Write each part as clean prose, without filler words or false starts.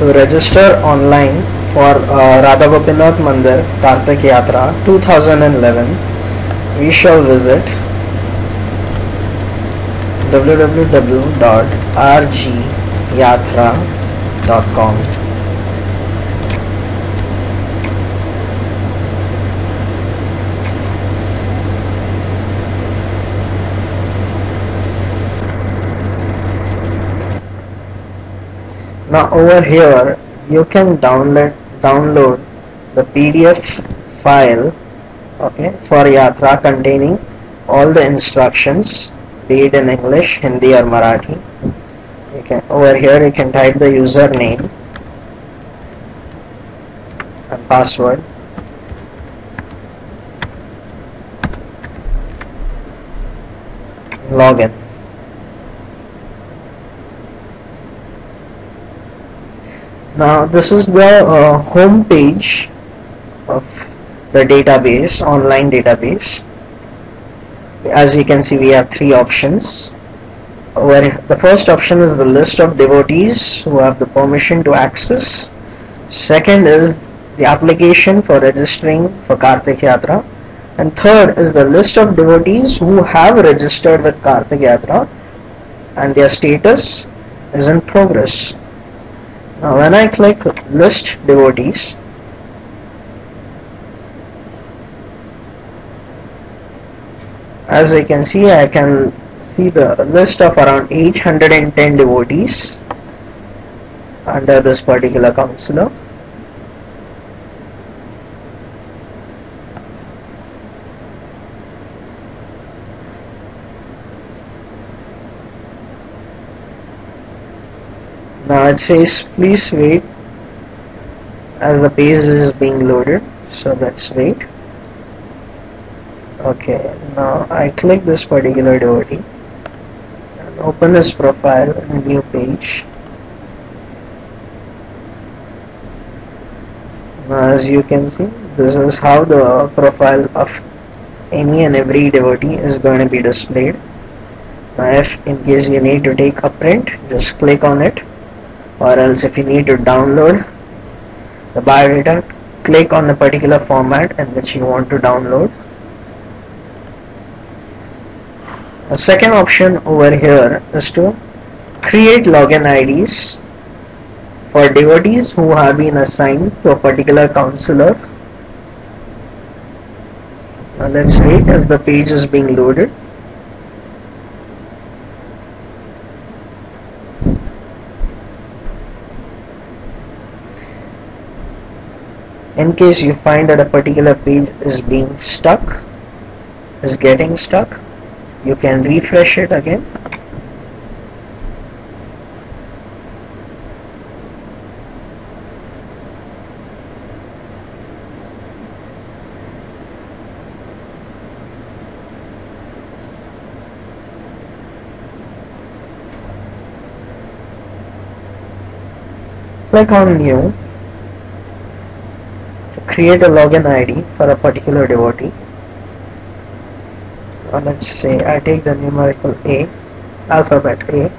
to register online for Radha Gopinath Mandir Kartik Yatra 2011, we shall visit www.rgyatra.com. Now over here you can download the PDF file, okay, for Yatra, containing all the instructions, be it in English, Hindi or Marathi. Over here you can type the username and password. Login. Now this is the home page of the database, online database. As you can see, we have three options. Where the first option is the list of devotees who have the permission to access. Second is the application for registering for Kartik Yatra. And third is the list of devotees who have registered with Kartik Yatra and their status is in progress. Now when I click list devotees, as you can see, I can see the list of around 810 devotees under this particular counselor. Now it says please wait as the page is being loaded, so let's wait. Okay, now I click this particular devotee and open his profile in a new page. Now as you can see, this is how the profile of any and every devotee is going to be displayed. Now if in case you need to take a print, just click on it, or else if you need to download the biodata, click on the particular format in which you want to download. The second option over here is to create login IDs for devotees who have been assigned to a particular counselor. Now let's wait as the page is being loaded. In case you find that a particular page is being stuck, is getting stuck, you can refresh it again. Click on new to create a login ID for a particular devotee. Let's say I take the numerical A, alphabet A.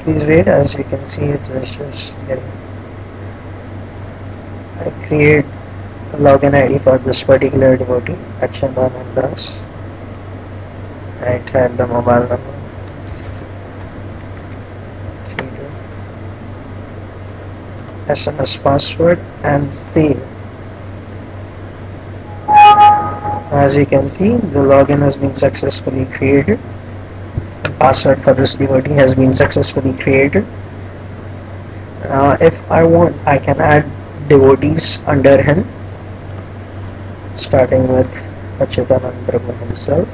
Please wait, as you can see it is just getting. I create a login ID for this particular devotee, Achandanandas. I type the mobile number. SMS password and save. As you can see, the login has been successfully created. The password for this devotee has been successfully created. If I want, I can add devotees under him, starting with Achyutanand Prabhu himself.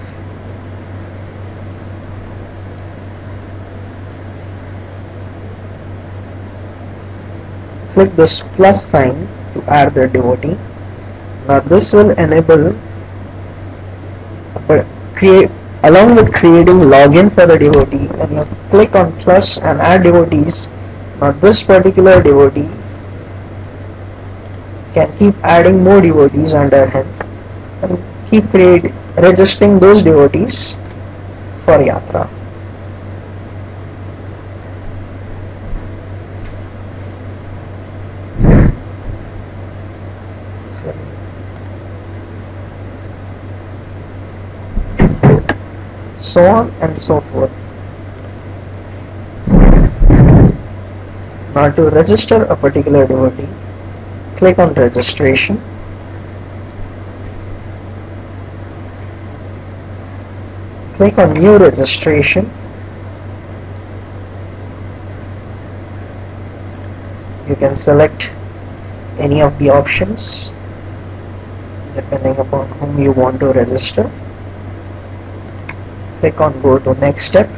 Click this plus sign to add the devotee. Now this will enable along with creating login for the devotee, when you click on plus and add devotees, now this particular devotee can keep adding more devotees under him and keep registering those devotees for yatra. So on and so forth. Now to register a particular devotee, click on registration. Click on new registration. You can select any of the options depending upon whom you want to register. Click on go to next step.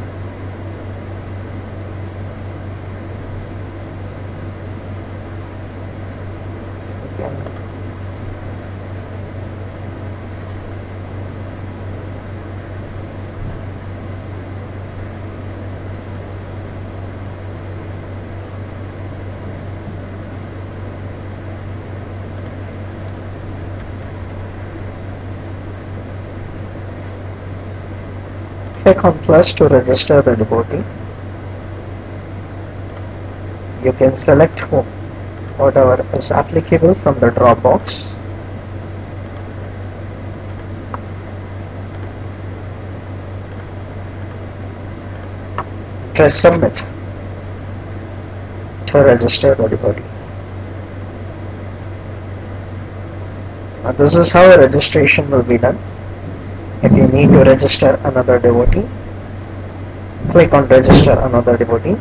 Click on plus to register the devotee. You can select whatever is applicable from the drop box. Press submit to register the devotee. Now this is how a registration will be done. If you need to register another devotee, click on register another devotee.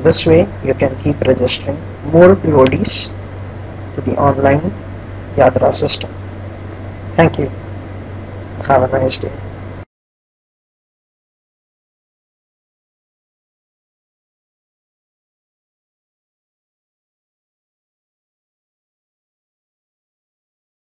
This way you can keep registering more devotees to the online Yatra system. Thank you. Have a nice day.